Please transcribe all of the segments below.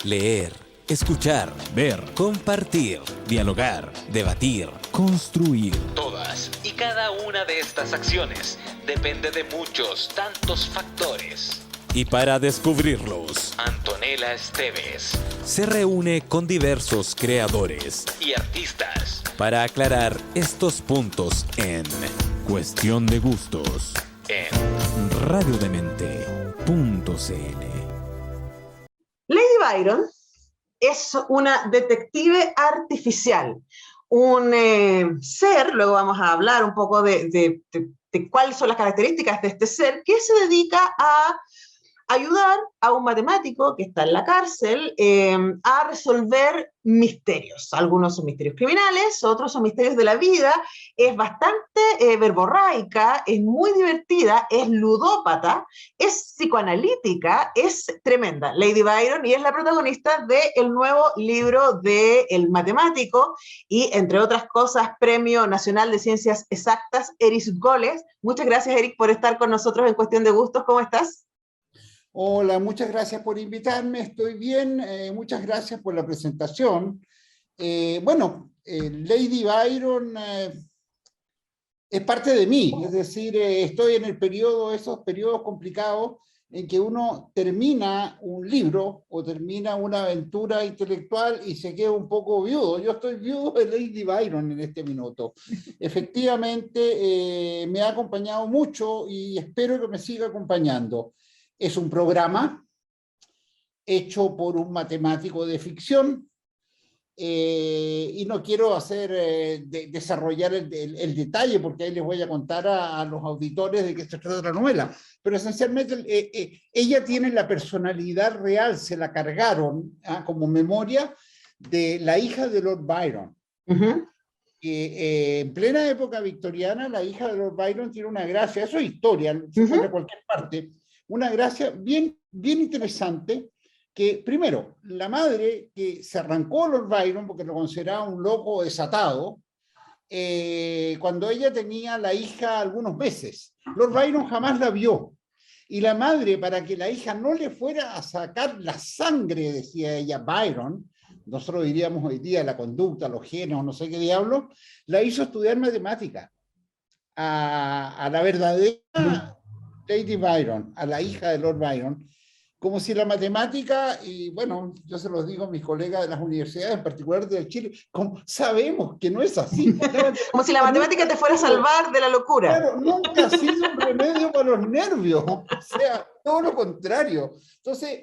Leer, escuchar, ver, compartir, dialogar, debatir, construir. Todas y cada una de estas acciones depende de muchos, tantos factores. Y para descubrirlos, Antonella Esteves se reúne con diversos creadores y artistas para aclarar estos puntos en Cuestión de Gustos en radiodemente.cl. Lady Byron es una detective artificial, un ser, luego vamos a hablar un poco de cuáles son las características de este ser, que se dedica a ayudar a un matemático que está en la cárcel a resolver misterios. Algunos son misterios criminales, otros son misterios de la vida. Es bastante verborráica, es muy divertida, es ludópata, es psicoanalítica, es tremenda. Lady Byron, y es la protagonista del nuevo libro de El Matemático y, entre otras cosas, Premio Nacional de Ciencias Exactas, Eric Goles. Muchas gracias, Eric, por estar con nosotros en Cuestión de Gustos. ¿Cómo estás? Hola, muchas gracias por invitarme, estoy bien, muchas gracias por la presentación. Lady Byron es parte de mí, es decir, estoy en esos periodos complicados en que uno termina un libro o termina una aventura intelectual y se queda un poco viudo. Yo estoy viudo de Lady Byron en este minuto. Efectivamente, me ha acompañado mucho y espero que me siga acompañando. Es un programa hecho por un matemático de ficción y no quiero desarrollar el detalle porque ahí les voy a contar a los auditores de qué se trata la novela. Pero esencialmente ella tiene la personalidad real, se la cargaron como memoria de la hija de Lord Byron. En plena época victoriana, la hija de Lord Byron tiene una gracia, eso es historia, se encuentra en cualquier parte. Una gracia bien interesante, que primero, la madre que se arrancó a Lord Byron porque lo consideraba un loco desatado, cuando ella tenía la hija algunos meses. Lord Byron jamás la vio. Y la madre, para que la hija no le fuera a sacar la sangre, decía ella, Byron, nosotros diríamos hoy día la conducta, los genes o no sé qué diablo, la hizo estudiar matemática a la verdadera Lady Byron, a la hija de Lord Byron, como si la matemática, y bueno, yo se los digo a mis colegas de las universidades, en particular de Chile, como sabemos que no es así. Como si la matemática te fuera a salvar de la locura. Claro, nunca ha sido un remedio para los nervios, o sea, todo lo contrario. Entonces,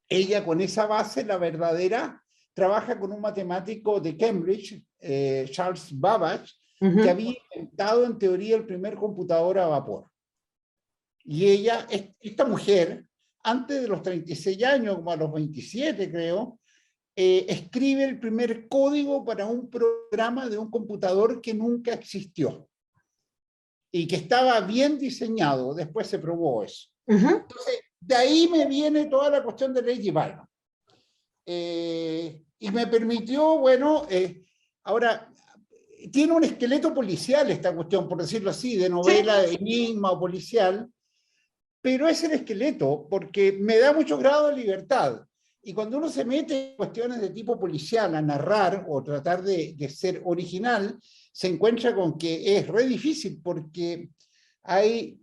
ella con esa base, la verdadera, trabaja con un matemático de Cambridge, Charles Babbage, que había inventado en teoría el primer computador a vapor. Y ella, esta mujer, antes de los 36 años, como a los 27 creo, escribe el primer código para un programa de un computador que nunca existió y que estaba bien diseñado. Después se probó eso. Entonces, de ahí me viene toda la cuestión de Lady Byron. Y me permitió, ahora, tiene un esqueleto policial esta cuestión, por decirlo así, de novela, de enigma o policial, pero es el esqueleto, porque me da mucho grado de libertad. Y cuando uno se mete en cuestiones de tipo policial, a narrar o tratar de ser original, se encuentra con que es re difícil, porque hay,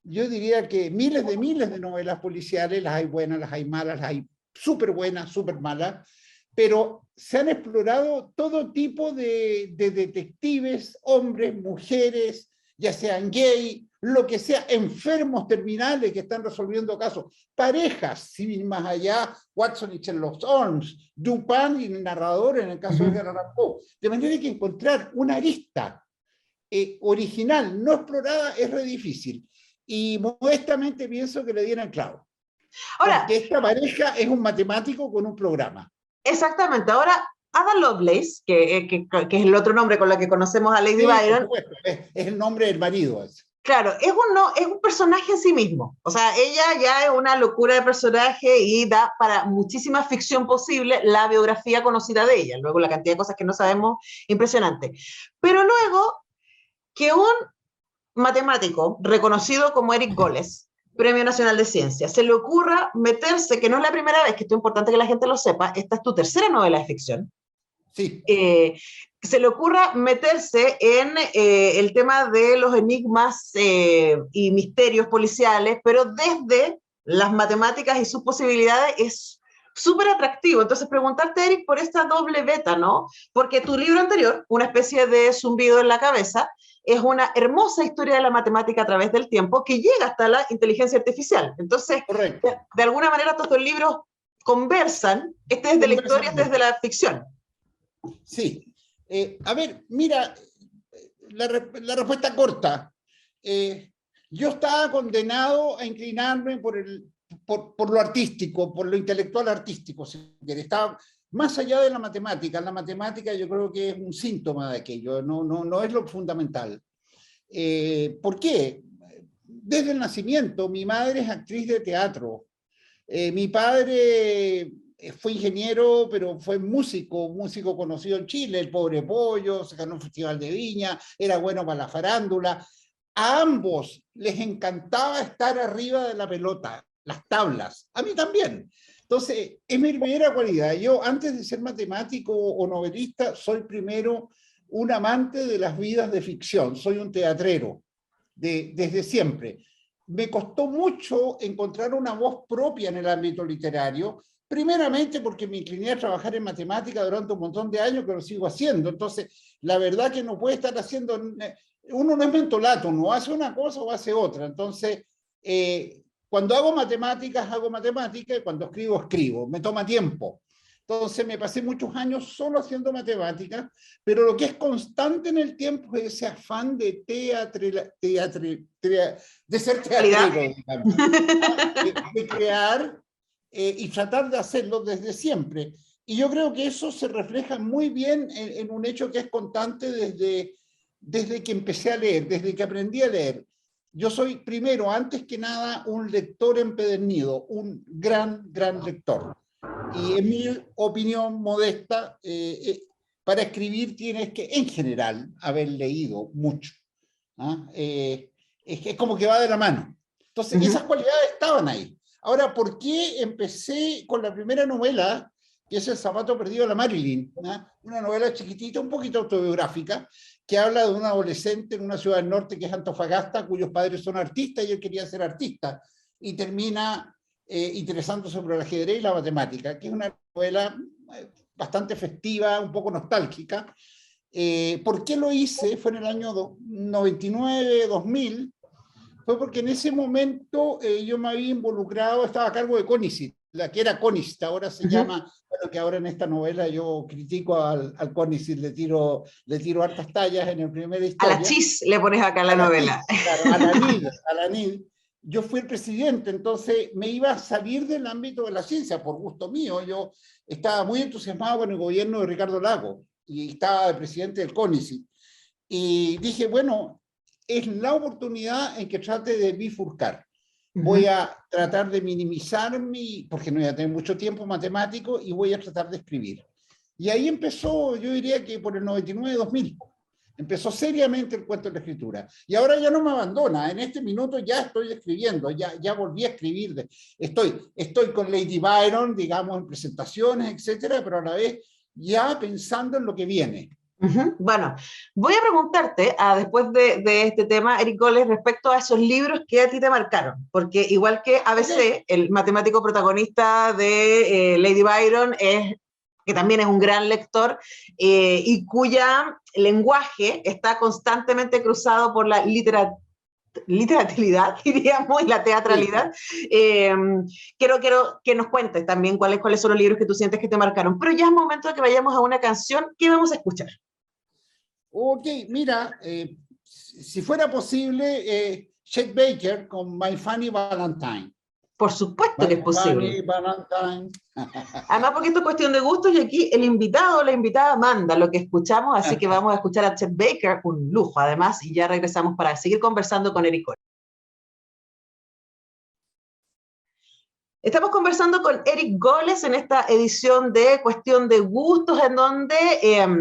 yo diría que miles de novelas policiales, las hay buenas, las hay malas, las hay súper buenas, súper malas, pero se han explorado todo tipo de detectives, hombres, mujeres, ya sean gay, lo que sea, enfermos terminales que están resolviendo casos, parejas, sin más allá, Watson y Sherlock Holmes, Dupin y el narrador en el caso de Edgar Allan Poe. De manera que encontrar una arista original, no explorada, es re difícil. Y modestamente pienso que le dieron clavo. Ahora, porque esta pareja es un matemático con un programa. Exactamente. Ahora, Ada Lovelace, que es el otro nombre con el que conocemos a Lady Byron. Por supuesto, es el nombre del marido. Claro, es un personaje en sí mismo. O sea, ella ya es una locura de personaje y da para muchísima ficción posible la biografía conocida de ella. Luego la cantidad de cosas que no sabemos, impresionante. Pero luego que un matemático reconocido como Eric Goles Premio Nacional de Ciencia. Se le ocurra meterse, que no es la primera vez, que esto es importante que la gente lo sepa, esta es tu tercera novela de ficción. Sí. Se le ocurra meterse en el tema de los enigmas y misterios policiales, pero desde las matemáticas y sus posibilidades es súper atractivo. Entonces, preguntarte, Eric, por esta doble beta, ¿no? Porque tu libro anterior, Una especie de zumbido en la cabeza, es una hermosa historia de la matemática a través del tiempo que llega hasta la inteligencia artificial. Entonces, de alguna manera, todos estos libros conversan, este es de la historia, este es de la ficción. Sí. A ver, mira, la respuesta corta. Yo estaba condenado a inclinarme por lo artístico, por lo intelectual artístico, si quieres. Estaba más allá de la matemática. La matemática yo creo que es un síntoma de aquello, no es lo fundamental. ¿Por qué? Desde el nacimiento, mi madre es actriz de teatro. Mi padre fue ingeniero, pero fue músico conocido en Chile, el Pobre Pollo, se ganó un festival de Viña, era bueno para la farándula. A ambos les encantaba estar arriba de la pelota, las tablas, a mí también. Entonces, es mi primera cualidad. Yo, antes de ser matemático o novelista, soy primero un amante de las vidas de ficción, soy un teatrero, desde siempre. Me costó mucho encontrar una voz propia en el ámbito literario, primeramente porque me incliné a trabajar en matemática durante un montón de años, que lo sigo haciendo. Entonces, la verdad que no puede estar haciendo... Uno no es mentolato, no hace una cosa o hace otra. Entonces, cuando hago matemáticas, y cuando escribo, escribo. Me toma tiempo. Entonces, me pasé muchos años solo haciendo matemáticas, pero lo que es constante en el tiempo es ese afán de ser teatrero, digamos, de crear y tratar de hacerlo desde siempre. Y yo creo que eso se refleja muy bien en un hecho que es constante desde que empecé a leer, desde que aprendí a leer. Yo soy, primero, antes que nada, un lector empedernido, un gran lector. Y en mi opinión modesta, para escribir tienes que, en general, haber leído mucho. ¿Ah? Es como que va de la mano. Entonces, esas cualidades estaban ahí. Ahora, ¿por qué empecé con la primera novela, que es El zapato perdido de la Marilyn? ¿Ah? Una novela chiquitita, un poquito autobiográfica, que habla de un adolescente en una ciudad del norte que es Antofagasta, cuyos padres son artistas y él quería ser artista. Y termina interesándose sobre el ajedrez y la matemática, que es una novela bastante festiva, un poco nostálgica. ¿Por qué lo hice? Fue en el año 99, 2000. Fue porque en ese momento yo me había involucrado, estaba a cargo de CONICET, la que era CONICET, ahora se llama, bueno, que ahora en esta novela yo critico al CONICET, le tiro hartas tallas en el primer historia. A la chis le pones acá en la novela. Claro, a la NID. Yo fui el presidente, entonces me iba a salir del ámbito de la ciencia, por gusto mío. Yo estaba muy entusiasmado con el gobierno de Ricardo Lagos, y estaba de presidente del CONICET. Y dije, bueno, es la oportunidad en que trate de bifurcar. Voy a tratar de minimizar porque no voy a tener mucho tiempo matemático, y voy a tratar de escribir. Y ahí empezó, yo diría que por el 99-2000, empezó seriamente el cuento de la escritura. Y ahora ya no me abandona, en este minuto ya estoy escribiendo, ya volví a escribir. Estoy con Lady Byron, digamos, en presentaciones, etcétera, pero a la vez ya pensando en lo que viene. Bueno, voy a preguntarte, después de este tema, Eric Goles, respecto a esos libros que a ti te marcaron, porque igual que ABC, el matemático protagonista de Lady Byron, que también es un gran lector, y cuya lenguaje está constantemente cruzado por la literalidad, diríamos, y la teatralidad. Quiero que nos cuentes también cuáles son los libros que tú sientes que te marcaron, pero ya es momento de que vayamos a una canción. ¿Qué vamos a escuchar? Ok, mira, si fuera posible, Chet Baker con My Funny Valentine. Por supuesto que es posible. Valentine. Además, porque esto es cuestión de gustos y aquí el invitado o la invitada manda lo que escuchamos, así que vamos a escuchar a Chet Baker, un lujo además, y ya regresamos para seguir conversando con Eric Goles. Estamos conversando con Eric Goles en esta edición de Cuestión de Gustos, en donde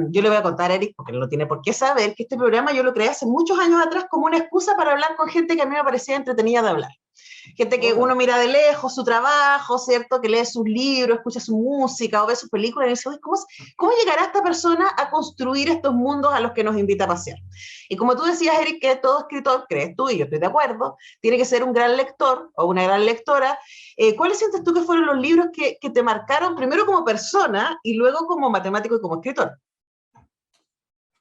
yo le voy a contar a Eric, porque no tiene por qué saber, que este programa yo lo creé hace muchos años atrás como una excusa para hablar con gente que a mí me parecía entretenida de hablar. Gente que uno mira de lejos su trabajo, ¿cierto? Que lee sus libros, escucha su música o ve sus películas y dice, "Uy, ¿cómo llegará esta persona a construir estos mundos a los que nos invita a pasear?". Y como tú decías, Eric, que todo escritor, crees tú y yo estoy de acuerdo, tiene que ser un gran lector o una gran lectora. ¿Cuáles sientes tú que fueron los libros que te marcaron primero como persona y luego como matemático y como escritor?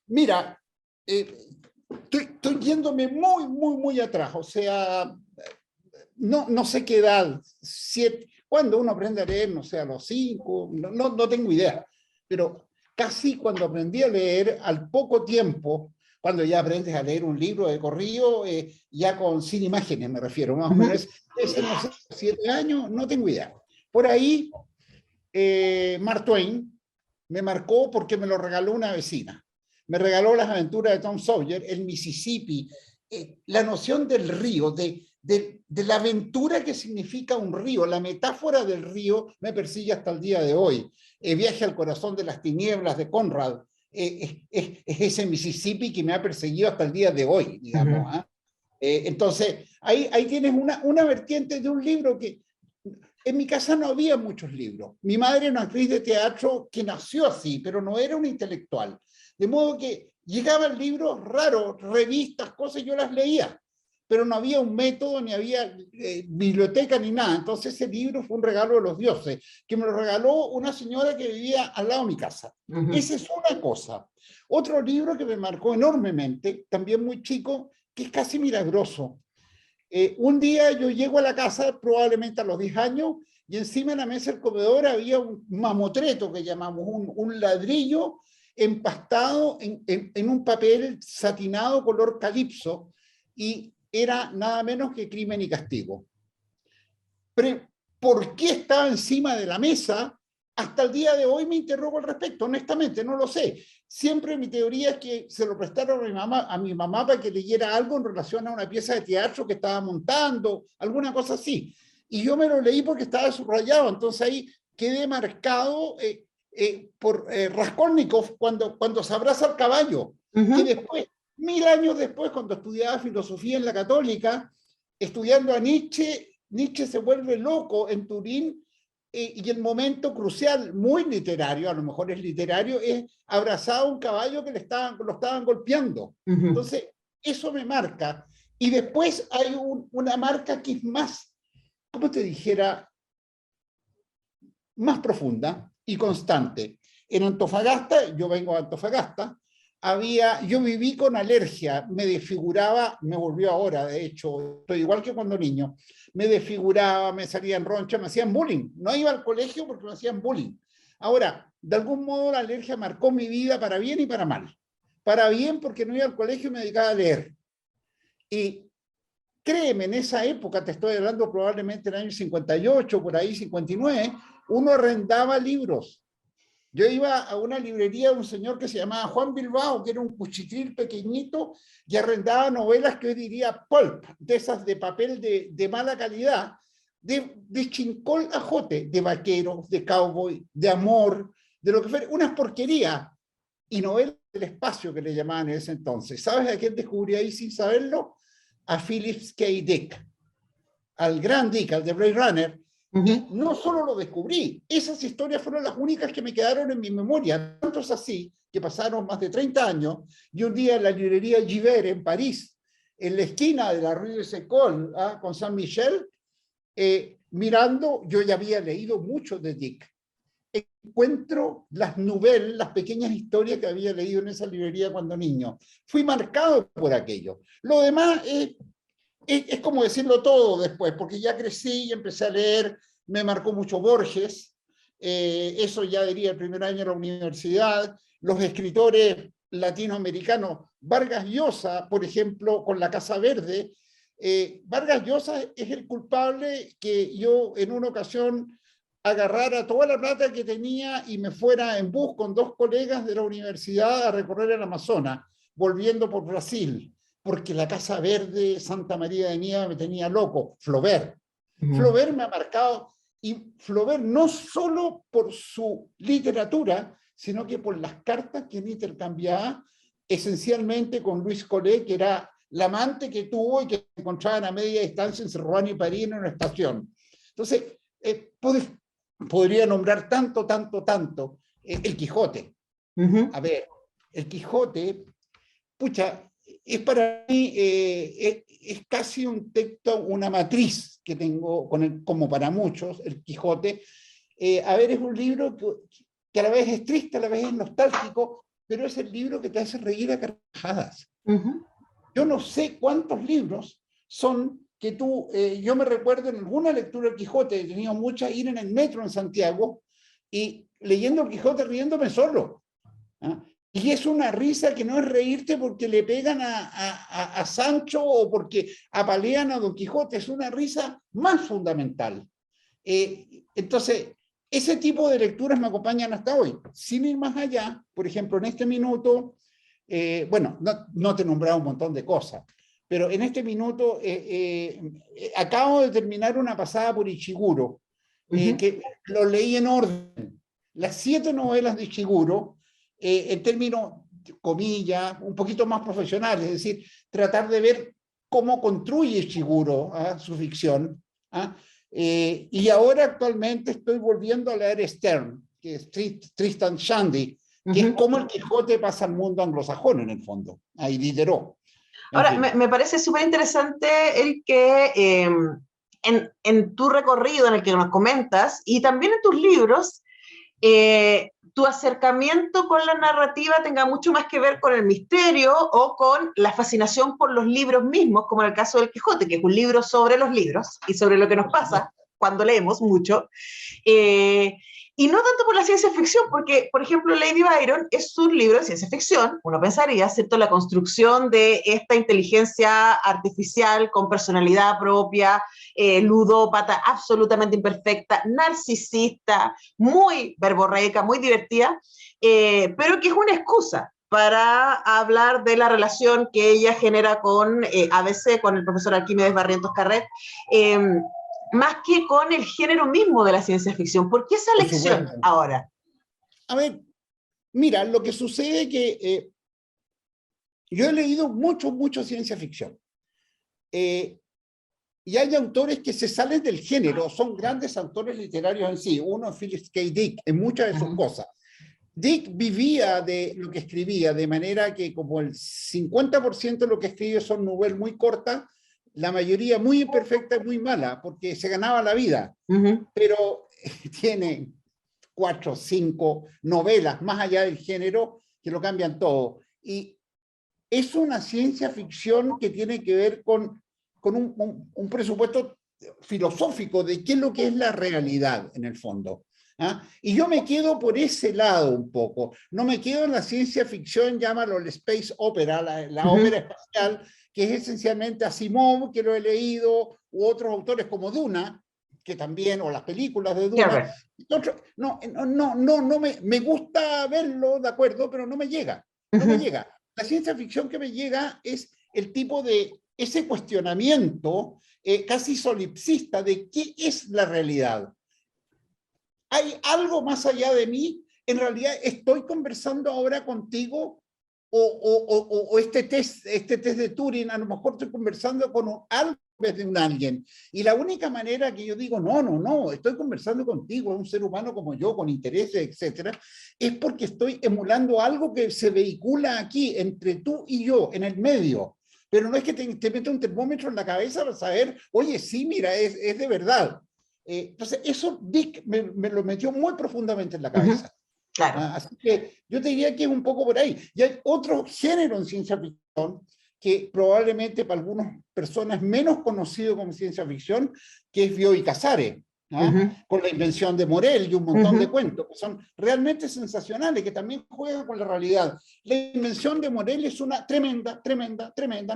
Mira, estoy yéndome muy, muy, muy atrás. O sea, no sé qué edad, 7, cuando uno aprende a leer, no sé, a los 5, no tengo idea. Pero casi cuando aprendí a leer, al poco tiempo, cuando ya aprendes a leer un libro de corrido, ya sin imágenes me refiero, más o menos, ese, no sé, 7 años, no tengo idea. Por ahí, Mark Twain me marcó porque me lo regaló una vecina. Me regaló Las aventuras de Tom Sawyer, el Mississippi, la noción del río, de la aventura que significa un río, la metáfora del río me persigue hasta el día de hoy. Viaje al corazón de las tinieblas de Conrad, es ese Mississippi que me ha perseguido hasta el día de hoy, digamos. Entonces, ahí tienes una vertiente de un libro que... En mi casa no había muchos libros. Mi madre era una actriz de teatro que nació así, pero no era una intelectual. De modo que llegaban libros raros, revistas, cosas, yo las leía, pero no había un método, ni había biblioteca, ni nada. Entonces ese libro fue un regalo de los dioses, que me lo regaló una señora que vivía al lado de mi casa. Esa es una cosa. Otro libro que me marcó enormemente, también muy chico, que es casi milagroso. Un día yo llego a la casa, probablemente a los 10 años, y encima de la mesa del comedor había un mamotreto que llamamos, un ladrillo empastado en un papel satinado color calipso, y era nada menos que Crimen y Castigo. Pero, ¿por qué estaba encima de la mesa? Hasta el día de hoy me interrogo al respecto, honestamente, no lo sé. Siempre mi teoría es que se lo prestaron a mi mamá para que leyera algo en relación a una pieza de teatro que estaba montando, alguna cosa así. Y yo me lo leí porque estaba subrayado, entonces ahí quedé marcado por Raskolnikov cuando se abraza al caballo. Y después, 1000 años después, cuando estudiaba filosofía en la Católica, estudiando a Nietzsche, Nietzsche se vuelve loco en Turín, y el momento crucial, muy literario, a lo mejor es literario, es abrazar a un caballo que lo estaban golpeando. Entonces, eso me marca. Y después hay una marca que es más, ¿cómo te dijera? Más profunda y constante. En Antofagasta, yo vengo de Antofagasta, yo viví con alergia, me desfiguraba, me volvió ahora, de hecho, estoy igual que cuando niño, me desfiguraba, me salían ronchas, me hacían bullying. No iba al colegio porque me hacían bullying. Ahora, de algún modo la alergia marcó mi vida para bien y para mal. Para bien porque no iba al colegio y me dedicaba a leer. Y créeme, en esa época, te estoy hablando probablemente en el año 58, por ahí 59, uno arrendaba libros. Yo iba a una librería de un señor que se llamaba Juan Bilbao, que era un cuchitril pequeñito, y arrendaba novelas que hoy diría pulp, de esas de papel de mala calidad, de chincol a jote, de vaqueros, de cowboy, de amor, de lo que fuera, unas porquerías, y novelas del espacio que le llamaban en ese entonces. ¿Sabes a quién descubrí ahí sin saberlo? A Philip K. Dick, al gran Dick, al de Blade Runner. Y no solo lo descubrí, esas historias fueron las únicas que me quedaron en mi memoria, tanto es así que pasaron más de 30 años, y un día en la librería Giver en París, en la esquina de la Rue de Secol, con Saint Michel, mirando, yo ya había leído mucho de Dick, encuentro las novelas, las pequeñas historias que había leído en esa librería cuando niño. Fui marcado por aquello. Lo demás es como decirlo todo después, porque ya crecí y empecé a leer, me marcó mucho Borges, eso ya diría el primer año de la universidad, los escritores latinoamericanos, Vargas Llosa, por ejemplo, con La Casa Verde. Vargas Llosa es el culpable que yo en una ocasión agarrara toda la plata que tenía y me fuera en bus con 2 colegas de la universidad a recorrer el Amazonas, volviendo por Brasil, porque La Casa Verde, Santa María de Nieva me tenía loco. Flaubert. Flaubert me ha marcado, y Flaubert no solo por su literatura, sino que por las cartas que él intercambiaba esencialmente con Luis Collet, que era la amante que tuvo y que encontraban a media distancia en Rouen y París en una estación. Entonces, podría nombrar tanto, el Quijote. A ver, el Quijote, pucha, es para mí, es casi un texto, una matriz que tengo, como para muchos, el Quijote. A ver, es un libro que a la vez es triste, a la vez es nostálgico, pero es el libro que te hace reír a carcajadas. Yo no sé cuántos libros son que yo me recuerdo en alguna lectura del Quijote, he tenido muchas, ir en el metro en Santiago y leyendo el Quijote riéndome solo. ¿Ah? Y es una risa que no es reírte porque le pegan a Sancho o porque apalean a Don Quijote, es una risa más fundamental. Entonces, ese tipo de lecturas me acompañan hasta hoy. Sin ir más allá, por ejemplo, en este minuto, bueno, no te he nombrado un montón de cosas, pero en este minuto acabo de terminar una pasada por Ishiguro, que lo leí en orden. Las 7 novelas de Ishiguro, en términos, comillas, un poquito más profesionales, es decir, tratar de ver cómo construye Ishiguro su ficción. Y ahora actualmente estoy volviendo a leer Stern, que es Tristan Shandy, que es como el Quijote pasa al mundo anglosajón en el fondo, ahí Diderot. Ahora, me parece súper interesante el que en tu recorrido, en el que nos comentas, y también en tus libros, tu acercamiento con la narrativa tenga mucho más que ver con el misterio o con la fascinación por los libros mismos, como en el caso del Quijote, que es un libro sobre los libros y sobre lo que nos pasa cuando leemos mucho. Y no tanto por la ciencia ficción, porque, por ejemplo, Lady Byron es un libro de ciencia ficción, uno pensaría, ¿cierto? La construcción de esta inteligencia artificial con personalidad propia, ludópata, absolutamente imperfecta, narcisista, muy verborreica, muy divertida, pero que es una excusa para hablar de la relación que ella genera con ABC, con el profesor Arquímedes Barrientos Carret, más que con el género mismo de la ciencia ficción. ¿Por qué esa elección ahora? A ver, mira, lo que sucede es que yo he leído mucho ciencia ficción. Y hay autores que se salen del género, son grandes autores literarios en sí. Uno es Philip K. Dick, en muchas de sus cosas. Dick vivía de lo que escribía, de manera que como el 50% de lo que escribe son novelas muy cortas, la mayoría muy imperfecta y muy mala, porque se ganaba la vida. Pero tiene 4 o 5 novelas más allá del género que lo cambian todo. Y es una ciencia ficción que tiene que ver con un presupuesto filosófico de qué es lo que es la realidad en el fondo. Y yo me quedo por ese lado un poco. No me quedo en la ciencia ficción, llámalo el space opera, la ópera espacial, que es esencialmente Asimov, que lo he leído, u otros autores como Duna, que también, o las películas de Duna. Me gusta verlo, de acuerdo, pero no me llega. No me llega. La ciencia ficción que me llega es el tipo de ese cuestionamiento casi solipsista de qué es la realidad. ¿Hay algo más allá de mí? En realidad estoy conversando ahora contigo o este test de Turing, a lo mejor estoy conversando con algo en vez de un alguien. Y la única manera que yo digo, no, estoy conversando contigo, es un ser humano como yo, con intereses, etcétera, es porque estoy emulando algo que se vehicula aquí, entre tú y yo, en el medio. Pero no es que te meta un termómetro en la cabeza para saber, oye, sí, mira, es de verdad. Entonces, eso Dick me lo metió muy profundamente en la cabeza. Claro. Así que yo te diría que es un poco por ahí. Y hay otro género en ciencia ficción que probablemente para algunas personas menos conocido como ciencia ficción, que es Bioy Casares, con la invención de Morel y un montón de cuentos que son realmente sensacionales, que también juegan con la realidad. La invención de Morel es una tremenda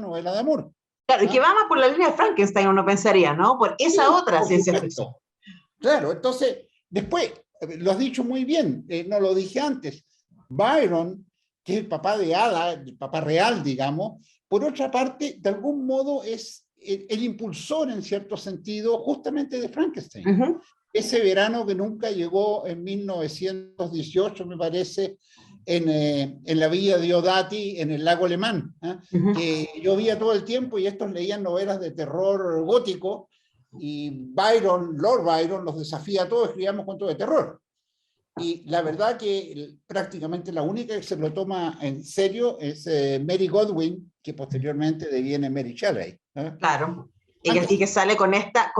novela de amor. Claro, y que va más por la línea de Frankenstein, uno pensaría, ¿no? Por esa otra ciencia ficción. Claro, entonces, después, lo has dicho muy bien, no lo dije antes, Byron, que es el papá de Ada, el papá real, digamos, por otra parte, de algún modo es el impulsor, en cierto sentido, justamente de Frankenstein. Ese verano que nunca llegó en 1918, me parece, en la villa de Diodati, en el lago Alemán, ¿eh? Ujú. Que llovía todo el tiempo y estos leían novelas de terror gótico, y Byron, Lord Byron, los desafía a todos, escribíamos cuentos de terror. Y la verdad que prácticamente la única que se lo toma en serio es Mary Godwin, que posteriormente deviene Mary Shelley, ¿eh? Claro. Y que sale con esta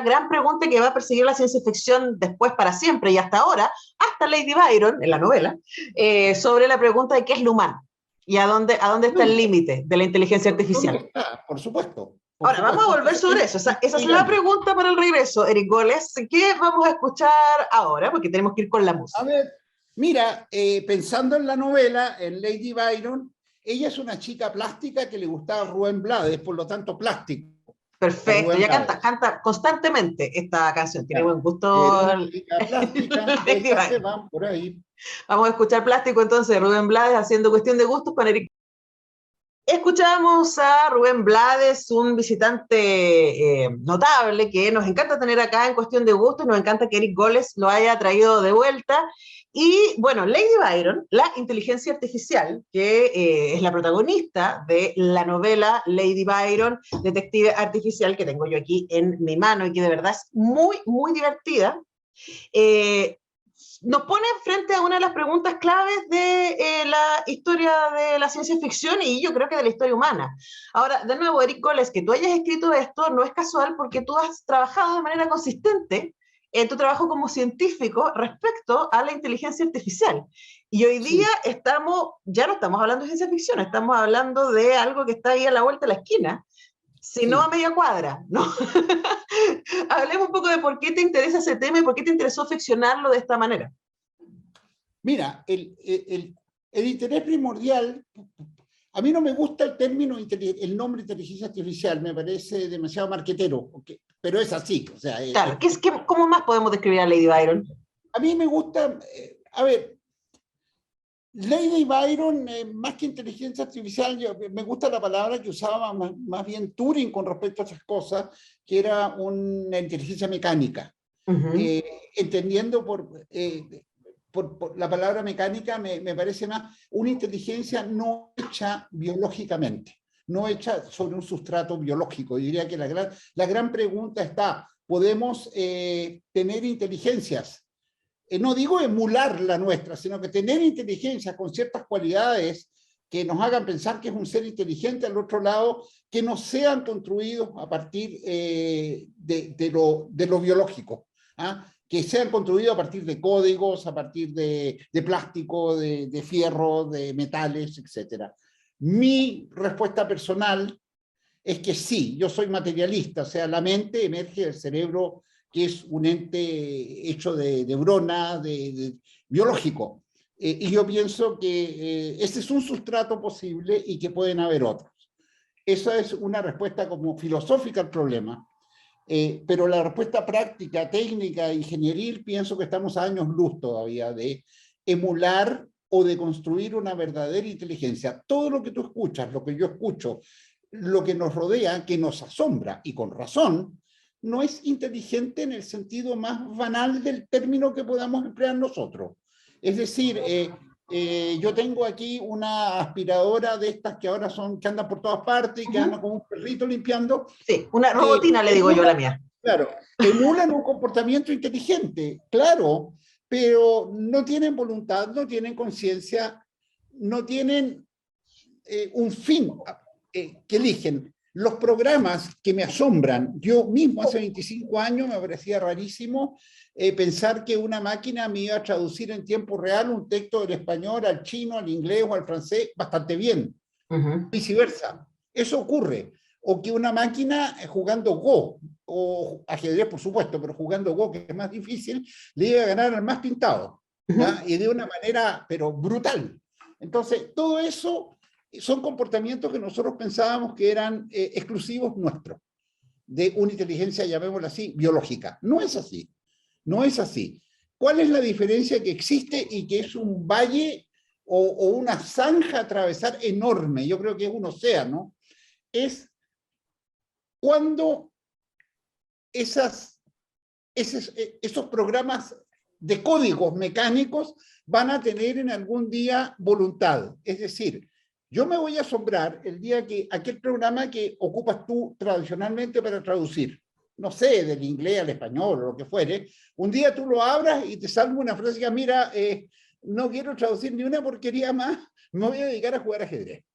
gran pregunta que va a perseguir la ciencia ficción después para siempre y hasta ahora, hasta Lady Byron, en la novela, sobre la pregunta de qué es lo humano y a dónde está el límite de la inteligencia artificial. ¿Dónde está? Por supuesto. Ahora, vamos a volver sobre eso. Esa es la pregunta para el regreso, Eric Goles. ¿Qué vamos a escuchar ahora? Porque tenemos que ir con la música. A ver, mira, pensando en la novela, en Lady Byron, ella es una chica plástica que le gustaba Rubén Blades, por lo tanto plástico. Perfecto, Rubén ella Blades. canta constantemente esta canción. Tiene Claro. buen gusto. Era una chica plástica, Lady estas se Byron. van por ahí. Vamos a escuchar Plástico entonces, Rubén Blades haciendo Cuestión de Gustos con Eric. Escuchamos a Rubén Blades, un visitante notable que nos encanta tener acá en Cuestión de Gustos, nos encanta que Eric Goles lo haya traído de vuelta. Y bueno, Lady Byron, la inteligencia artificial, que es la protagonista de la novela Lady Byron, detective artificial, que tengo yo aquí en mi mano y que de verdad es muy, muy divertida. Nos pone frente a una de las preguntas claves de la historia de la ciencia ficción y yo creo que de la historia humana. Ahora, de nuevo, Eric Goles, que tú hayas escrito esto no es casual porque tú has trabajado de manera consistente en tu trabajo como científico respecto a la inteligencia artificial. Y hoy día ya no estamos hablando de ciencia ficción, estamos hablando de algo que está ahí a la vuelta de la esquina, si no a media cuadra, ¿no? Hablemos un poco de por qué te interesa ese tema y por qué te interesó ficcionarlo de esta manera. Mira, el interés primordial, a mí no me gusta el nombre inteligencia artificial, me parece demasiado marquetero, pero es así. O sea, claro, ¿cómo más podemos describir a Lady Byron? A mí me gusta, a ver, Lady Byron, más que inteligencia artificial, me gusta la palabra que usaba más bien Turing con respecto a esas cosas, que era una inteligencia mecánica. Entendiendo por la palabra mecánica, me parece más una inteligencia no hecha biológicamente, no hecha sobre un sustrato biológico. Yo diría que la gran pregunta está, ¿podemos tener inteligencias? No digo emular la nuestra, sino que tener inteligencia con ciertas cualidades que nos hagan pensar que es un ser inteligente al otro lado, que no sean construidos a partir de lo biológico, ¿ah? Que sean construidos a partir de códigos, a partir de plástico, de fierro, de metales, etc. Mi respuesta personal es que sí, yo soy materialista, o sea, la mente emerge del cerebro, que es un ente hecho de neuronas, biológico. Y yo pienso que ese es un sustrato posible y que pueden haber otros. Esa es una respuesta como filosófica al problema. Pero la respuesta práctica, técnica, ingenieril, pienso que estamos a años luz todavía de emular o de construir una verdadera inteligencia. Todo lo que tú escuchas, lo que yo escucho, lo que nos rodea, que nos asombra, y con razón, no es inteligente en el sentido más banal del término que podamos emplear nosotros. Es decir, yo tengo aquí una aspiradora de estas que ahora que andan por todas partes y que andan como un perrito limpiando. Sí, una robotina le digo yo a la mía. Claro, emulan un comportamiento inteligente, claro, pero no tienen voluntad, no tienen conciencia, no tienen un fin que eligen. Los programas que me asombran, yo mismo hace 25 años me parecía rarísimo pensar que una máquina me iba a traducir en tiempo real un texto del español al chino, al inglés o al francés bastante bien, viceversa. Eso ocurre. O que una máquina jugando Go, o ajedrez por supuesto, pero jugando Go, que es más difícil, le iba a ganar al más pintado, ¿ya? Y de una manera, pero brutal. Entonces, todo eso son comportamientos que nosotros pensábamos que eran exclusivos nuestros, de una inteligencia, llamémosla así, biológica. No es así, no es así. ¿Cuál es la diferencia que existe y que es un valle o una zanja a atravesar enorme? Yo creo que es un océano. Es cuando esos programas de códigos mecánicos van a tener en algún día voluntad. Es decir, yo me voy a asombrar el día que aquel programa que ocupas tú tradicionalmente para traducir, no sé, del inglés al español o lo que fuere, un día tú lo abras y te salga una frase que, mira, no quiero traducir ni una porquería más, me voy a dedicar a jugar ajedrez.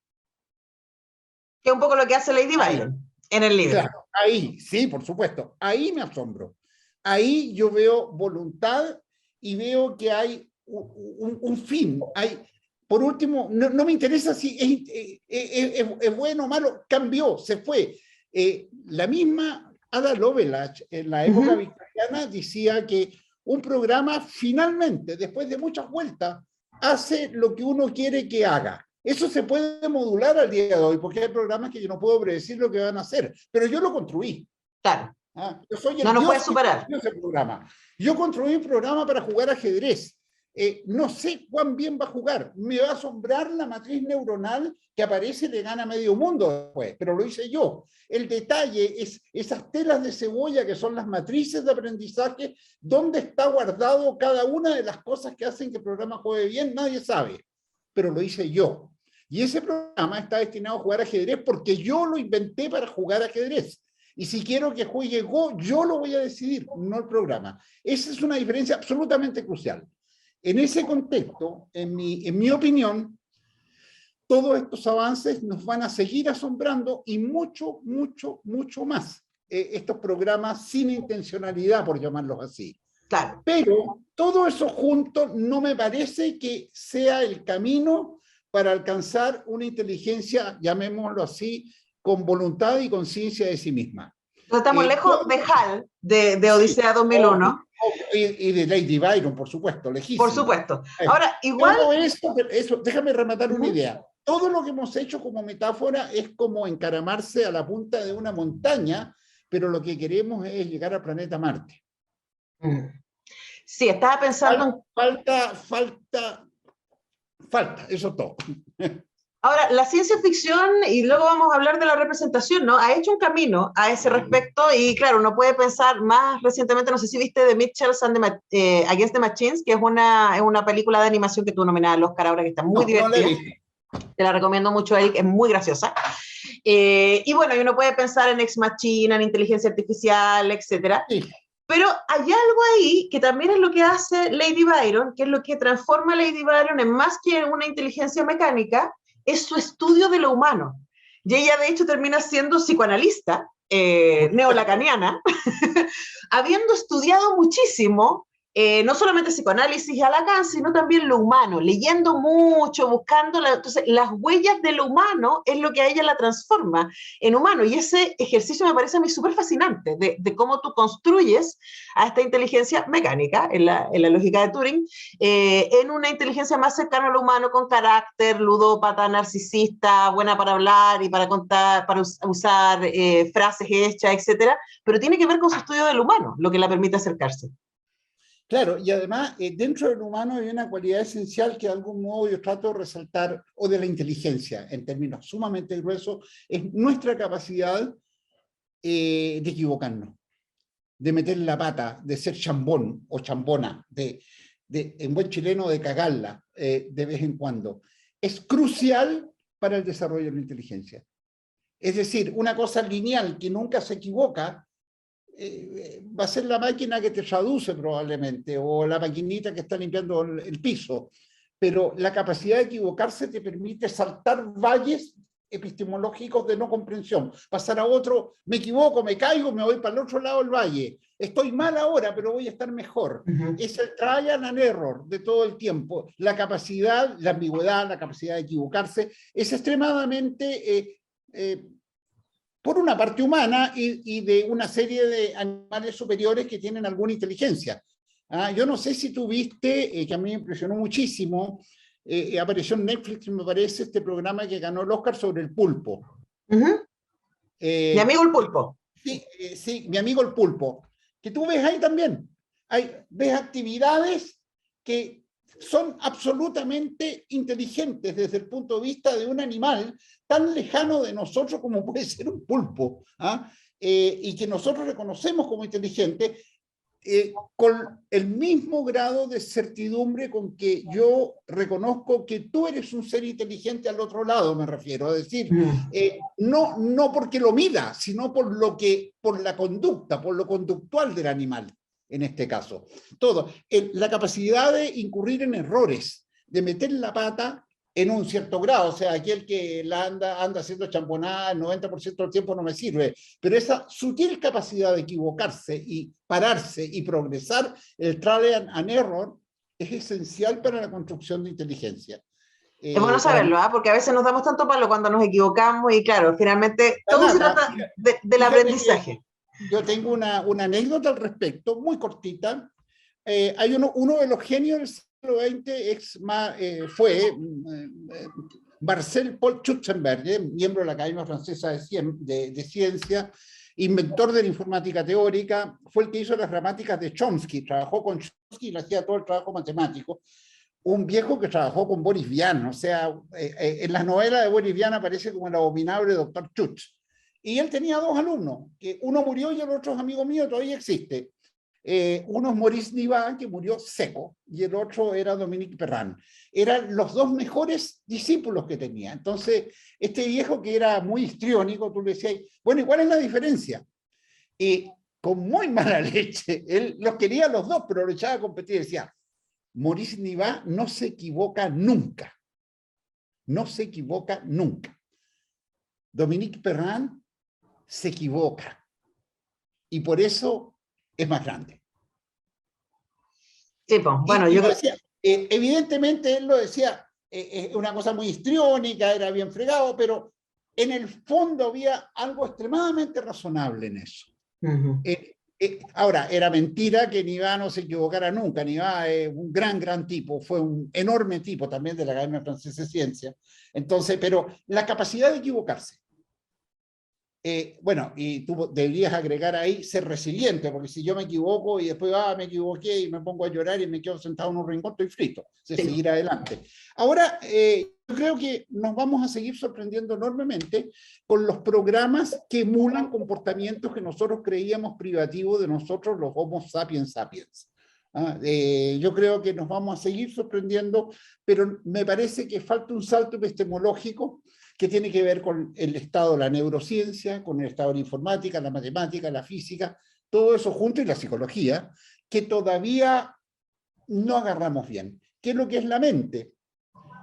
Que es un poco lo que hace Lady Byron en el libro. Claro, ahí, sí, por supuesto, ahí me asombro. Ahí yo veo voluntad y veo que hay un fin. Por último, no me interesa si es bueno o malo, cambió, se fue. La misma Ada Lovelace en la época victoriana decía que un programa finalmente, después de muchas vueltas, hace lo que uno quiere que haga. Eso se puede modular al día de hoy, porque hay programas que yo no puedo predecir lo que van a hacer, pero yo lo construí. Claro. Yo soy el no nos Dios puede superar. que ese programa. Yo construí un programa para jugar ajedrez. No sé cuán bien va a jugar. Me va a asombrar la matriz neuronal que aparece y le gana medio mundo después, pero lo hice yo. El detalle es esas telas de cebolla que son las matrices de aprendizaje, dónde está guardado cada una de las cosas que hacen que el programa juegue bien, nadie sabe, pero lo hice yo. Y ese programa está destinado a jugar ajedrez porque yo lo inventé para jugar ajedrez. Y si quiero que juegue Go, yo lo voy a decidir, no el programa. Esa es una diferencia absolutamente crucial. En ese contexto, en mi opinión, todos estos avances nos van a seguir asombrando y mucho, mucho, mucho más. Estos programas sin intencionalidad, por llamarlos así. Claro. Pero todo eso junto no me parece que sea el camino para alcanzar una inteligencia, llamémoslo así, con voluntad y conciencia de sí misma. Entonces estamos lejos de HAL, de Odisea 2001. Y de Lady Byron, por supuesto, lejísimo. Por supuesto. Ahora, igual... Eso, déjame rematar una idea. Todo lo que hemos hecho como metáfora es como encaramarse a la punta de una montaña, pero lo que queremos es llegar al planeta Marte. Sí, estaba pensando... Falta, eso todo. Ahora, la ciencia ficción, y luego vamos a hablar de la representación, ¿no? Ha hecho un camino a ese respecto y claro, uno puede pensar más recientemente, no sé si viste The Mitchells and Against the Machines, que es una película de animación que tú nominada al Oscar ahora, que está muy divertida. Te la recomiendo mucho, Eric, es muy graciosa. Y bueno, y uno puede pensar en Ex Machina, en inteligencia artificial, etcétera. Sí. Pero hay algo ahí que también es lo que hace Lady Byron, que es lo que transforma a Lady Byron en más que una inteligencia mecánica, es su estudio de lo humano. Y ella, de hecho, termina siendo psicoanalista, neolacaniana, habiendo estudiado muchísimo, no solamente psicoanálisis y a Lacan, sino también lo humano, leyendo mucho, buscando, entonces las huellas de lo humano es lo que a ella la transforma en humano, y ese ejercicio me parece a mí súper fascinante, de cómo tú construyes a esta inteligencia mecánica, en la lógica de Turing, en una inteligencia más cercana a lo humano, con carácter, ludópata, narcisista, buena para hablar y para contar, para usar frases hechas, etcétera, pero tiene que ver con su estudio del humano, lo que la permite acercarse. Claro, y además dentro del humano hay una cualidad esencial que de algún modo yo trato de resaltar, o de la inteligencia, en términos sumamente gruesos, es nuestra capacidad de equivocarnos, de meter la pata, de ser chambón o chambona, en buen chileno de cagarla de vez en cuando. Es crucial para el desarrollo de la inteligencia. Es decir, una cosa lineal que nunca se equivoca, va a ser la máquina que te traduce probablemente, o la maquinita que está limpiando el piso, pero la capacidad de equivocarse te permite saltar valles epistemológicos de no comprensión, pasar a otro, me equivoco, me caigo, me voy para el otro lado del valle, estoy mal ahora, pero voy a estar mejor. Es el trial and error de todo el tiempo. La capacidad, la ambigüedad, la capacidad de equivocarse es extremadamente... por una parte humana y de una serie de animales superiores que tienen alguna inteligencia. Yo no sé si tú viste, que a mí me impresionó muchísimo, apareció en Netflix, me parece, este programa que ganó el Oscar sobre el pulpo. Mi amigo el pulpo. Sí, mi amigo el pulpo. Que tú ves ahí también. Ves actividades que son absolutamente inteligentes desde el punto de vista de un animal tan lejano de nosotros como puede ser un pulpo, y que nosotros reconocemos como inteligente, con el mismo grado de certidumbre con que yo reconozco que tú eres un ser inteligente al otro lado, me refiero. Es decir, no porque lo mida, sino por la conducta, por lo conductual del animal, en este caso. Todo. La capacidad de incurrir en errores, de meter la pata en un cierto grado, o sea, aquel que anda haciendo champonada el 90% del tiempo no me sirve, pero esa sutil capacidad de equivocarse y pararse y progresar, el trial and error, es esencial para la construcción de inteligencia. Es bueno saberlo, porque a veces nos damos tanto palo cuando nos equivocamos y claro, finalmente todo se trata del aprendizaje. Yo tengo una anécdota al respecto, muy cortita. Hay uno de los genios del siglo XX fue Marcel Paul Schutzenberger, miembro de la Academia Francesa de Ciencia, inventor de la informática teórica, fue el que hizo las gramáticas de Chomsky, trabajó con Chomsky y le hacía todo el trabajo matemático. Un viejo que trabajó con Boris Vian, o sea, en las novelas de Boris Vian aparece como el abominable Dr. Chutz. Y él tenía dos alumnos, que uno murió y el otro es amigo mío, todavía existe. Uno es Maurice Niva, que murió seco, y el otro era Dominique Perrin. Eran los dos mejores discípulos que tenía. Entonces, este viejo que era muy histriónico, tú le decías, bueno, ¿y cuál es la diferencia? Y con muy mala leche, él los quería a los dos, pero lo echaba a competir y decía, Maurice Niva no se equivoca nunca. No se equivoca nunca. Dominique Perrin se equivoca. Y por eso es más grande. Sí, pues, bueno, yo decía, evidentemente él lo decía, una cosa muy histriónica, era bien fregado, pero en el fondo había algo extremadamente razonable en eso. Ahora, era mentira que Niva no se equivocara nunca. Niva es un gran tipo, fue un enorme tipo también de la Academia Francesa de Ciencias. Entonces, pero la capacidad de equivocarse. Bueno, y tú deberías agregar ahí ser resiliente, porque si yo me equivoco y después me equivoqué y me pongo a llorar y me quedo sentado en un rincón, estoy frito, seguir adelante. Ahora, yo creo que nos vamos a seguir sorprendiendo enormemente con los programas que emulan comportamientos que nosotros creíamos privativos de nosotros, los Homo sapiens sapiens. Yo creo que nos vamos a seguir sorprendiendo, pero me parece que falta un salto epistemológico que tiene que ver con el estado de la neurociencia, con el estado de la informática, la matemática, la física, todo eso junto, y la psicología, que todavía no agarramos bien. ¿Qué es lo que es la mente?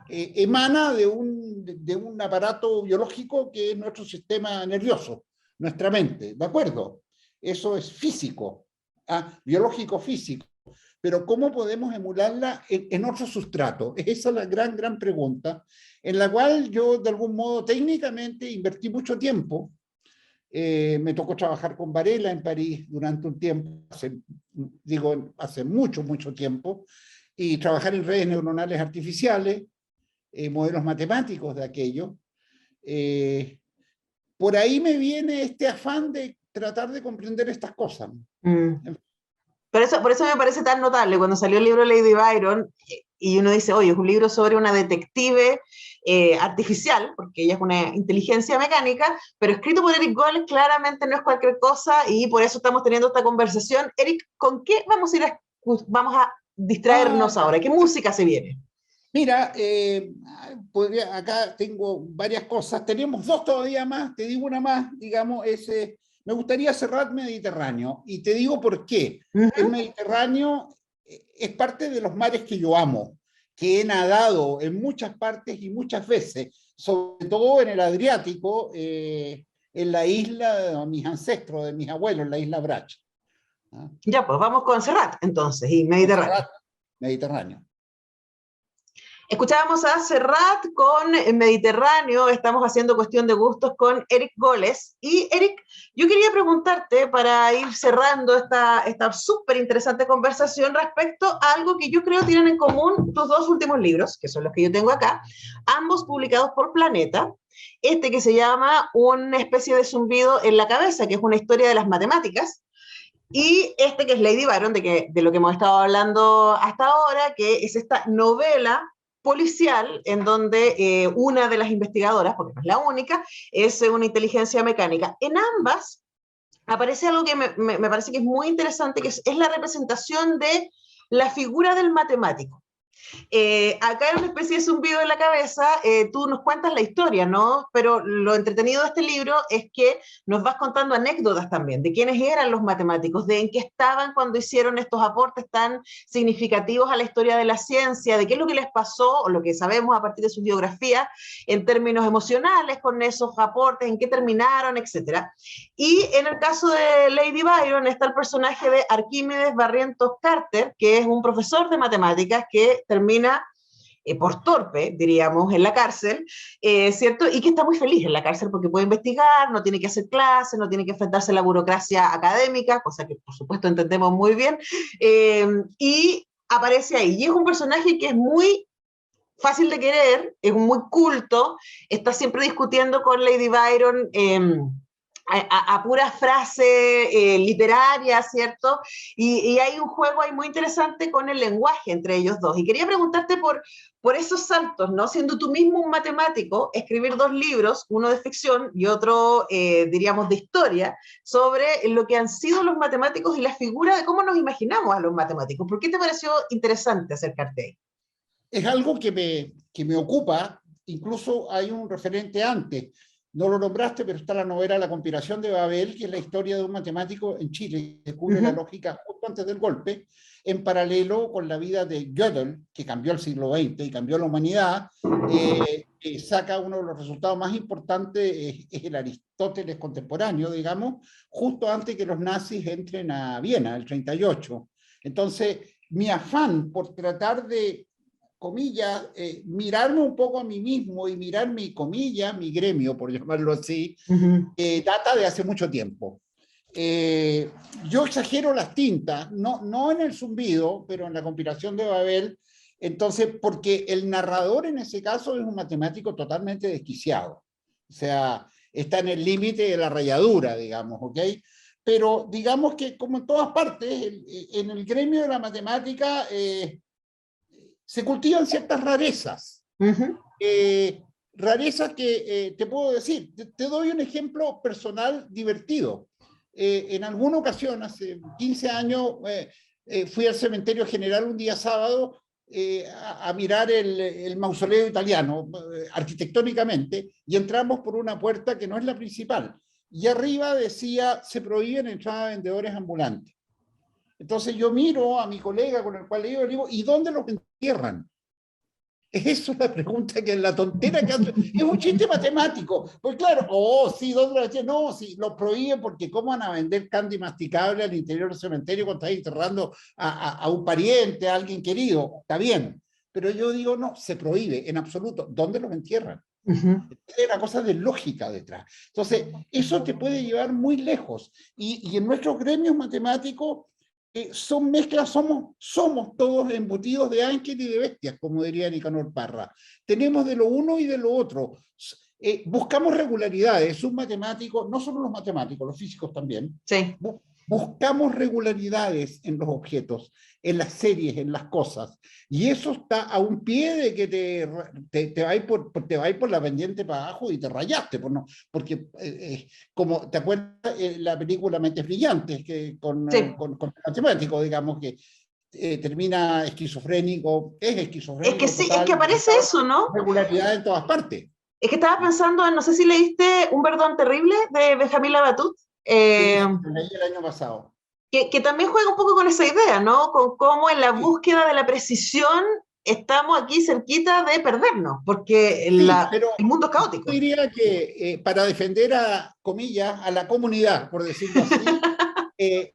Emana de un aparato biológico que es nuestro sistema nervioso, nuestra mente, ¿de acuerdo? Eso es físico, biológico-físico. Pero ¿cómo podemos emularla en otro sustrato? Esa es la gran pregunta, en la cual yo de algún modo técnicamente invertí mucho tiempo. Me tocó trabajar con Varela en París durante un tiempo, hace mucho tiempo, y trabajar en redes neuronales artificiales, modelos matemáticos de aquello. Por ahí me viene este afán de tratar de comprender estas cosas. Por eso me parece tan notable cuando salió el libro de Lady Byron y uno dice, oye, es un libro sobre una detective artificial, porque ella es una inteligencia mecánica, pero escrito por Eric Goles claramente no es cualquier cosa y por eso estamos teniendo esta conversación. Eric, ¿con qué vamos a distraernos ahora? ¿Qué música se viene? Mira, acá tengo varias cosas, tenemos dos todavía más, te digo una más, digamos, me gustaría cerrar Mediterráneo, y te digo por qué. El Mediterráneo es parte de los mares que yo amo, que he nadado en muchas partes y muchas veces, sobre todo en el Adriático, en la isla de mis ancestros, de mis abuelos, la isla Bracha. Ya, pues vamos con Serrat, entonces, y Mediterráneo. Serrat, Mediterráneo. Escuchábamos a Serrat con Mediterráneo, estamos haciendo Cuestión de Gustos con Eric Goles. Y Eric, yo quería preguntarte, para ir cerrando esta súper interesante conversación, respecto a algo que yo creo tienen en común tus dos últimos libros, que son los que yo tengo acá, ambos publicados por Planeta. Este que se llama Una especie de zumbido en la cabeza, que es una historia de las matemáticas, y este que es Lady Byron, de lo que hemos estado hablando hasta ahora, que es esta novela policial en donde una de las investigadoras, porque no es la única, es una inteligencia mecánica. En ambas aparece algo que me parece que es muy interesante, que es la representación de la figura del matemático. Acá hay una especie de zumbido en la cabeza, tú nos cuentas la historia, ¿no? Pero lo entretenido de este libro es que nos vas contando anécdotas también, de quiénes eran los matemáticos, de en qué estaban cuando hicieron estos aportes tan significativos a la historia de la ciencia, de qué es lo que les pasó, o lo que sabemos a partir de su biografía, en términos emocionales con esos aportes, en qué terminaron, etc. Y en el caso de Lady Byron está el personaje de Arquímedes Barrientos Carter, que es un profesor de matemáticas que termina por torpe, diríamos, en la cárcel, ¿cierto? Y que está muy feliz en la cárcel porque puede investigar, no tiene que hacer clases, no tiene que enfrentarse a la burocracia académica, cosa que por supuesto entendemos muy bien, y aparece ahí. Y es un personaje que es muy fácil de querer, es muy culto, está siempre discutiendo con Lady Byron, a pura frase literaria, ¿cierto? Y hay un juego ahí muy interesante con el lenguaje entre ellos dos. Y quería preguntarte por esos saltos, ¿no? Siendo tú mismo un matemático, escribir dos libros, uno de ficción y otro, diríamos, de historia, sobre lo que han sido los matemáticos y la figura de cómo nos imaginamos a los matemáticos. ¿Por qué te pareció interesante acercarte ahí? Es algo que me ocupa, incluso hay un referente antes, no lo nombraste, pero está la novela La conspiración de Babel, que es la historia de un matemático en Chile, que descubre la lógica justo antes del golpe, en paralelo con la vida de Gödel, que cambió el siglo XX y cambió la humanidad, saca uno de los resultados más importantes, es el Aristóteles contemporáneo, digamos, justo antes que los nazis entren a Viena, el 38. Entonces, mi afán por tratar de, comillas, mirarme un poco a mí mismo y mirar mi, comillas, mi gremio, por llamarlo así, data de hace mucho tiempo. Yo exagero las tintas, no en el zumbido, pero en la conspiración de Babel, entonces, porque el narrador en ese caso es un matemático totalmente desquiciado, o sea, está en el límite de la rayadura, digamos, ¿ok? Pero digamos que como en todas partes, en el gremio de la matemática, se cultivan ciertas rarezas. Rarezas que te puedo decir. Te doy un ejemplo personal divertido. En alguna ocasión, hace 15 años, fui al cementerio general un día sábado a mirar el mausoleo italiano, arquitectónicamente, y entramos por una puerta que no es la principal. Y arriba decía, se prohíben entradas de vendedores ambulantes. Entonces yo miro a mi colega con el cual le digo, ¿y dónde los entierran? Esa es la pregunta, que es la tontera que hace. Es un chiste matemático. Pues claro, sí, ¿dónde lo entierran? No, sí, lo prohíben porque ¿cómo van a vender candy masticable al interior del cementerio cuando estás enterrando a un pariente, a alguien querido? Está bien. Pero yo digo, no, se prohíbe en absoluto. ¿Dónde los entierran? Hay una cosa de lógica detrás. Entonces, eso te puede llevar muy lejos. Y en nuestros gremios matemáticos, son mezclas, somos todos embutidos de ángeles y de bestias, como diría Nicanor Parra. Tenemos de lo uno y de lo otro. Buscamos regularidades. Un matemático, no solo los matemáticos, los físicos también, Sí. Buscamos regularidades en los objetos, en las series, en las cosas. Y eso está a un pie de que te va a ir por la pendiente para abajo y te rayaste. Porque, como te acuerdas la película Mentes Brillantes, que con el matemático, digamos, que termina esquizofrénico, es esquizofrénico. Es que sí, es que aparece eso, ¿no? Regularidad en todas partes. Es que estaba pensando en, no sé si leíste Un Perdón Terrible de Benjamín Labatut. Sí, lo leí el año pasado. Que también juega un poco con esa idea, ¿no? Con cómo en la búsqueda de la precisión estamos aquí cerquita de perdernos, porque el mundo es caótico. Yo diría que para defender comillas, a la comunidad, por decirlo así,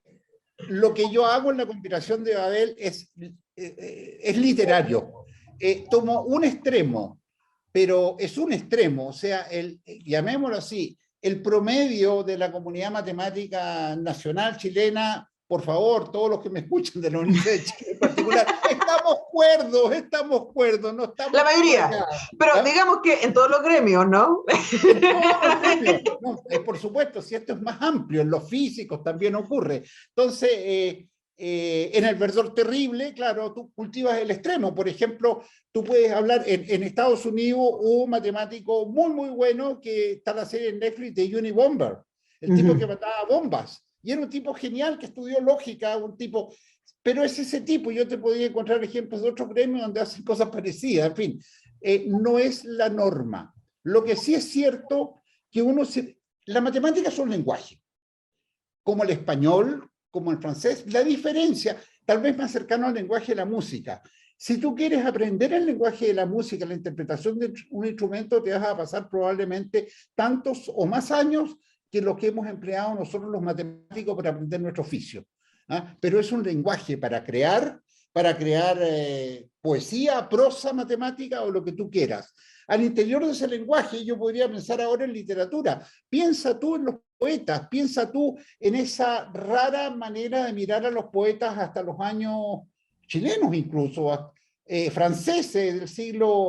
lo que yo hago en la conspiración de Babel es literario. Tomo un extremo, pero es un extremo, o sea, llamémoslo así, el promedio de la comunidad matemática nacional chilena, por favor, todos los que me escuchan de la Universidad de Chile en particular, estamos cuerdos, no estamos... La mayoría, pero digamos que en todos los gremios, ¿no? En todos los gremios, no, por supuesto, si esto es más amplio, en los físicos también ocurre. Entonces, en El Verdor Terrible, claro, tú cultivas el extremo. Por ejemplo, tú puedes hablar, en Estados Unidos hubo un matemático muy, muy bueno, que está en la serie en Netflix de Unibomber, el tipo que mataba bombas. Y era un tipo genial que estudió lógica, un tipo... Pero es ese tipo, yo te podría encontrar ejemplos de otros gremios donde hacen cosas parecidas, en fin, no es la norma. Lo que sí es cierto que la matemática es un lenguaje, como el español, como el francés. La diferencia, tal vez más cercano al lenguaje de la música. Si tú quieres aprender el lenguaje de la música, la interpretación de un instrumento, te vas a pasar probablemente tantos o más años que los que hemos empleado nosotros los matemáticos para aprender nuestro oficio. ¿Ah? Pero es un lenguaje para crear poesía, prosa, matemática o lo que tú quieras. Al interior de ese lenguaje yo podría pensar ahora en literatura. Piensa tú en los poetas, piensa tú en esa rara manera de mirar a los poetas hasta los años chilenos incluso, franceses del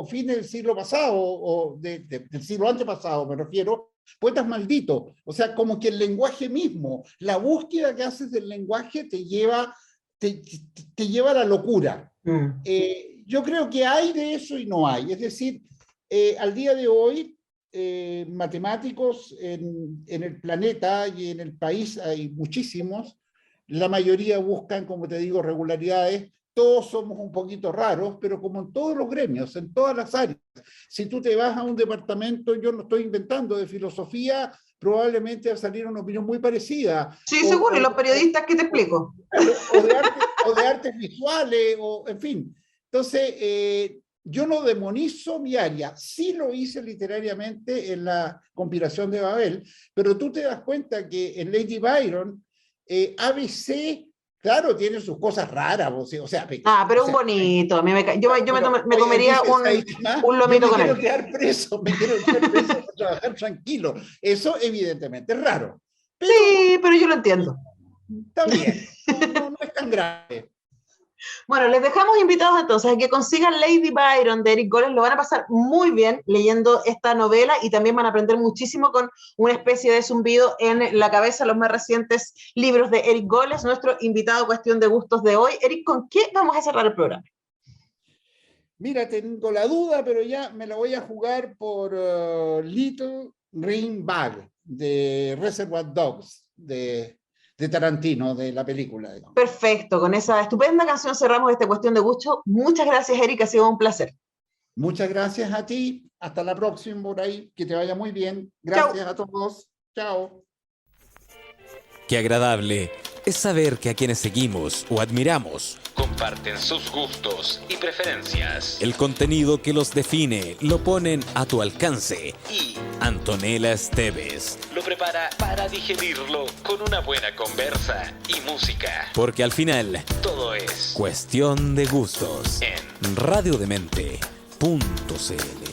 fines del siglo pasado, o del siglo antepasado me refiero, poetas malditos. O sea, como que el lenguaje mismo, la búsqueda que haces del lenguaje te lleva a la locura. Yo creo que hay de eso y no hay. Es decir, al día de hoy, matemáticos en el planeta y en el país hay muchísimos. La mayoría buscan, como te digo, regularidades. Todos somos un poquito raros, pero como en todos los gremios, en todas las áreas. Si tú te vas a un departamento, yo no estoy inventando, de filosofía, probablemente va a salir una opinión muy parecida. Sí, seguro, y los periodistas, ¿qué te explico? O de artes visuales, o en fin. Entonces, yo no demonizo mi área, sí lo hice literariamente en la conspiración de Babel, pero tú te das cuenta que en Lady Byron, ABC... Claro, tiene sus cosas raras, o sea... pero un bonito, a mí me comería un lomito con él. Me quiero quedar preso para trabajar tranquilo. Eso evidentemente es raro. Pero, sí, pero yo lo entiendo. Está bien, no es tan grave. Bueno, les dejamos invitados entonces a que consigan Lady Byron de Eric Goles. Lo van a pasar muy bien leyendo esta novela y también van a aprender muchísimo con una especie de zumbido en la cabeza, los más recientes libros de Eric Goles, nuestro invitado Cuestión de Gustos de hoy. Eric, ¿con qué vamos a cerrar el programa? Mira, tengo la duda, pero ya me la voy a jugar por Little Green Bag de Reservoir Dogs, de Tarantino, de la película. Digamos. Perfecto, con esa estupenda canción cerramos esta Cuestión de Gusto. Muchas gracias, Eric, ha sido un placer. Muchas gracias a ti, hasta la próxima por ahí, que te vaya muy bien. Gracias a todos, chao. Qué agradable es saber que a quienes seguimos o admiramos comparten sus gustos y preferencias. El contenido que los define lo ponen a tu alcance. Y Antonella Esteves lo prepara para digerirlo con una buena conversa y música. Porque al final todo es cuestión de gustos en radiodemente.cl.